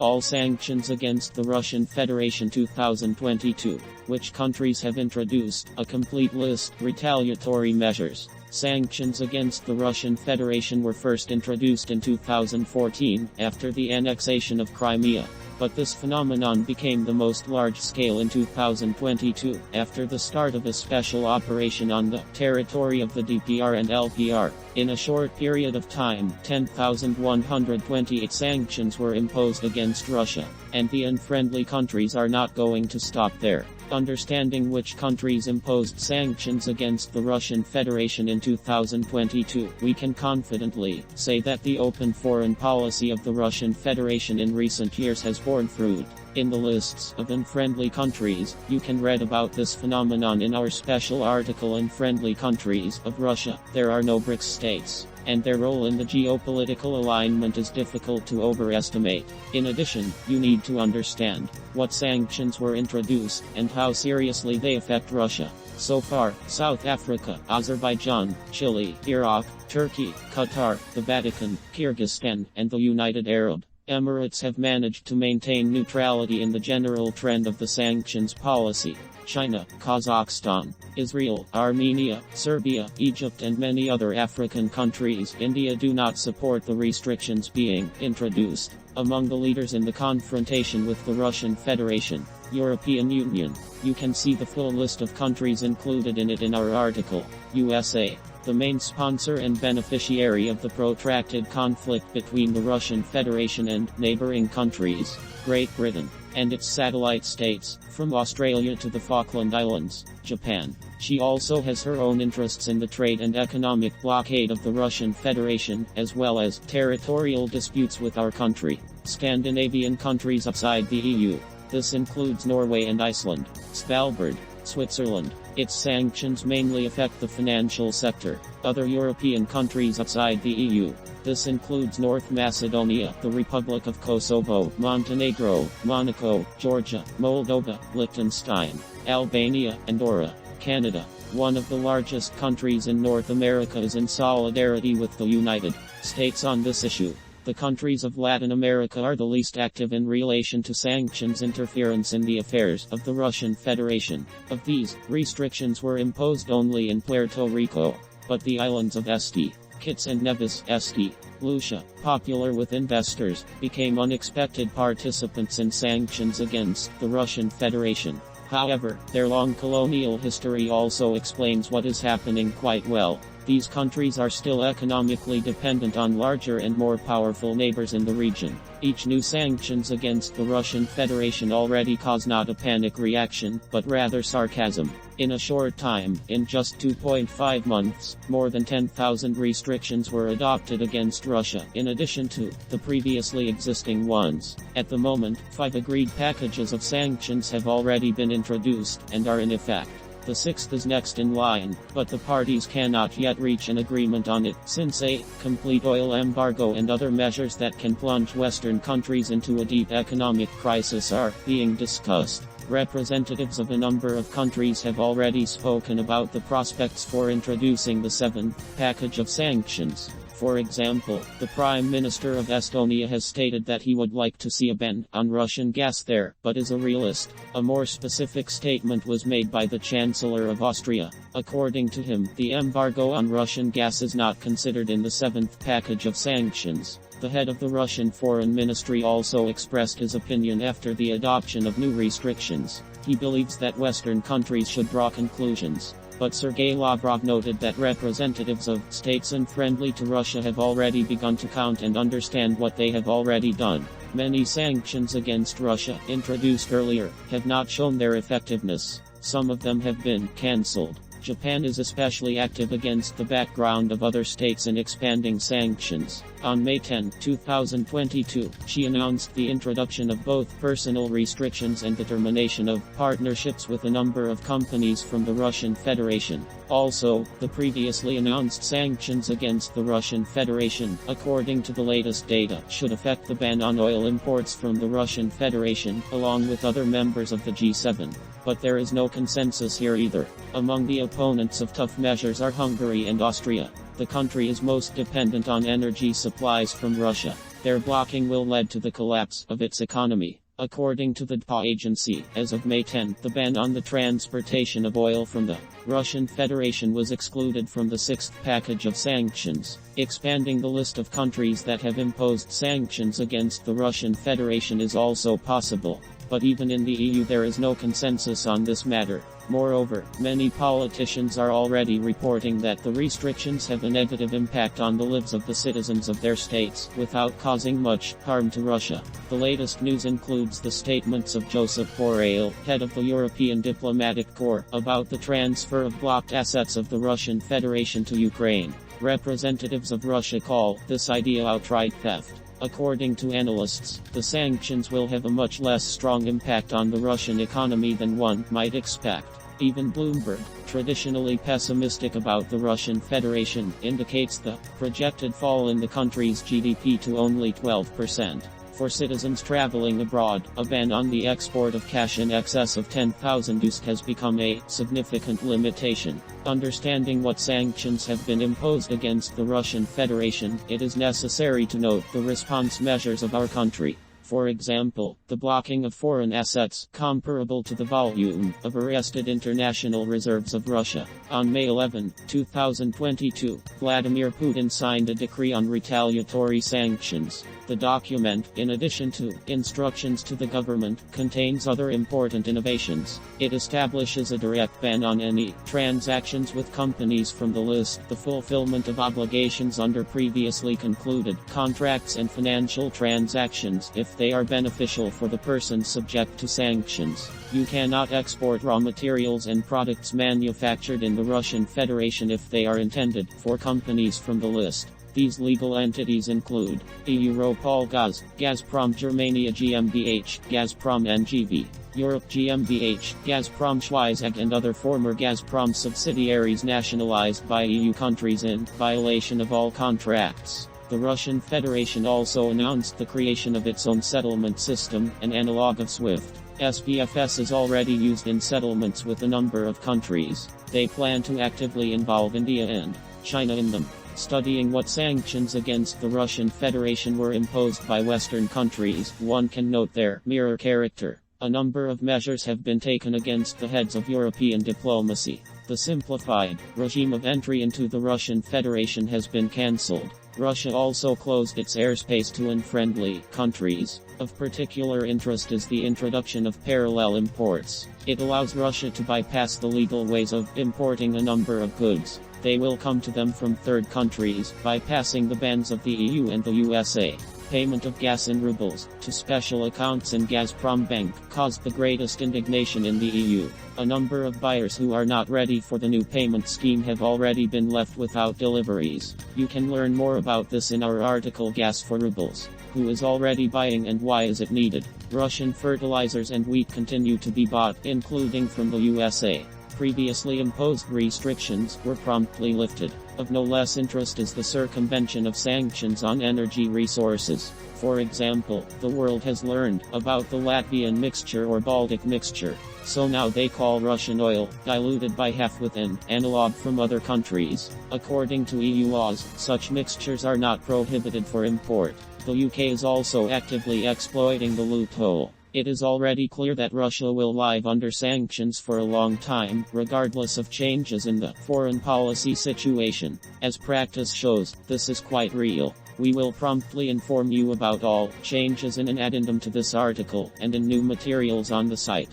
All sanctions against the Russian Federation 2022. Which countries have introduced a complete list? Retaliatory measures. Sanctions against the Russian Federation were first introduced in 2014, after the annexation of Crimea. But this phenomenon became the most large-scale in 2022, after the start of a special operation on the territory of the DPR and LPR. In a short period of time, 10,128 sanctions were imposed against Russia, and the unfriendly countries are not going to stop there. Understanding which countries imposed sanctions against the Russian Federation in 2022, we can confidently say that the open foreign policy of the Russian Federation in recent years has borne fruit. In the lists of unfriendly countries, you can read about this phenomenon in our special article Unfriendly Countries of Russia. There are no BRICS states, and their role in the geopolitical alignment is difficult to overestimate. In addition, you need to understand what sanctions were introduced and how seriously they affect Russia. So far, South Africa, Azerbaijan, Chile, Iraq, Turkey, Qatar, the Vatican, Kyrgyzstan, and the United Arab Emirates have managed to maintain neutrality in the general trend of the sanctions policy. China, Kazakhstan, Israel, Armenia, Serbia, Egypt and many other African countries, India do not support the restrictions being introduced. Among the leaders in the confrontation with the Russian Federation, European Union. You can see the full list of countries included in it in our article. USA, the main sponsor and beneficiary of the protracted conflict between the Russian Federation and neighboring countries, Great Britain, and its satellite states, from Australia to the Falkland Islands, Japan. She also has her own interests in the trade and economic blockade of the Russian Federation, as well as territorial disputes with our country. Scandinavian countries outside the EU. This includes Norway and Iceland, Svalbard, Switzerland. Its sanctions mainly affect the financial sector. Other European countries outside the EU. This includes North Macedonia, the Republic of Kosovo, Montenegro, Monaco, Georgia, Moldova, Liechtenstein, Albania, Andorra. Canada, one of the largest countries in North America, is in solidarity with the United States on this issue. The countries of Latin America are the least active in relation to sanctions interference in the affairs of the Russian Federation. Of these, restrictions were imposed only in Puerto Rico, but the islands of St. Kitts and Nevis, St. Lucia, popular with investors, became unexpected participants in sanctions against the Russian Federation. However, their long colonial history also explains what is happening quite well. These countries are still economically dependent on larger and more powerful neighbors in the region. Each new sanctions against the Russian Federation already caused not a panic reaction, but rather sarcasm. In a short time, in just 2.5 months, more than 10,000 restrictions were adopted against Russia, in addition to the previously existing ones. At the moment, 5 agreed packages of sanctions have already been introduced, and are in effect. The 6th is next in line, but the parties cannot yet reach an agreement on it, since a complete oil embargo and other measures that can plunge Western countries into a deep economic crisis are being discussed. Representatives of a number of countries have already spoken about the prospects for introducing the 7th package of sanctions. For example, the Prime Minister of Estonia has stated that he would like to see a ban on Russian gas there, but is a realist. A more specific statement was made by the Chancellor of Austria. According to him, the embargo on Russian gas is not considered in the 7th package of sanctions. The head of the Russian Foreign Ministry also expressed his opinion after the adoption of new restrictions. He believes that Western countries should draw conclusions. But Sergei Lavrov noted that representatives of states unfriendly to Russia have already begun to count and understand what they have already done. Many sanctions against Russia, introduced earlier, have not shown their effectiveness. Some of them have been cancelled. Japan is especially active against the background of other states in expanding sanctions. On May 10, 2022, she announced the introduction of both personal restrictions and the termination of partnerships with a number of companies from the Russian Federation. Also, the previously announced sanctions against the Russian Federation, according to the latest data, should affect the ban on oil imports from the Russian Federation, along with other members of the G7. But there is no consensus here either. Among the opponents of tough measures are Hungary and Austria. The country is most dependent on energy supplies from Russia. Their blocking will lead to the collapse of its economy. According to the DPA agency, as of May 10, the ban on the transportation of oil from the Russian Federation was excluded from the sixth package of sanctions. Expanding the list of countries that have imposed sanctions against the Russian Federation is also possible. But even in the EU there is no consensus on this matter. Moreover, many politicians are already reporting that the restrictions have a negative impact on the lives of the citizens of their states, without causing much harm to Russia. The latest news includes the statements of Joseph Borrell, head of the European Diplomatic Corps, about the transfer of blocked assets of the Russian Federation to Ukraine. Representatives of Russia call this idea outright theft. According to analysts, the sanctions will have a much less strong impact on the Russian economy than one might expect. Even Bloomberg, traditionally pessimistic about the Russian Federation, indicates the projected fall in the country's GDP to only 12%. For citizens traveling abroad, a ban on the export of cash in excess of 10,000 USD has become a significant limitation. Understanding what sanctions have been imposed against the Russian Federation, it is necessary to note the response measures of our country. For example, the blocking of foreign assets, comparable to the volume of arrested international reserves of Russia. On May 11, 2022, Vladimir Putin signed a decree on retaliatory sanctions. The document, in addition to instructions to the government, contains other important innovations. It establishes a direct ban on any transactions with companies from the list, the fulfillment of obligations under previously concluded contracts, and financial transactions if they are beneficial for the person subject to sanctions. You cannot export raw materials and products manufactured in the Russian Federation if they are intended for companies from the list. These legal entities include Europol Gaz, Gazprom Germania GmbH, Gazprom NGV, Europe GmbH, Gazprom Schweizag, and other former Gazprom subsidiaries nationalized by EU countries in violation of all contracts. The Russian Federation also announced the creation of its own settlement system, an analog of SWIFT. SPFS is already used in settlements with a number of countries. They plan to actively involve India and China in them. Studying what sanctions against the Russian Federation were imposed by Western countries, one can note their mirror character. A number of measures have been taken against the heads of European diplomacy. The simplified regime of entry into the Russian Federation has been cancelled. Russia also closed its airspace to unfriendly countries. Of particular interest is the introduction of parallel imports. It allows Russia to bypass the legal ways of importing a number of goods. They will come to them from third countries, bypassing the bans of the EU and the USA. Payment of gas in rubles to special accounts in Gazprom Bank caused the greatest indignation in the EU. A number of buyers who are not ready for the new payment scheme have already been left without deliveries. You can learn more about this in our article Gas for Rubles. Who is already buying and why is it needed? Russian fertilizers and wheat continue to be bought, including from the USA. Previously imposed restrictions were promptly lifted. Of no less interest is the circumvention of sanctions on energy resources. For example, the world has learned about the Latvian mixture or Baltic mixture. So now they call Russian oil, diluted by half with an analog from other countries. According to EU laws, such mixtures are not prohibited for import. The UK is also actively exploiting the loophole. It is already clear that Russia will live under sanctions for a long time, regardless of changes in the foreign policy situation. As practice shows, this is quite real. We will promptly inform you about all changes in an addendum to this article and in new materials on the site.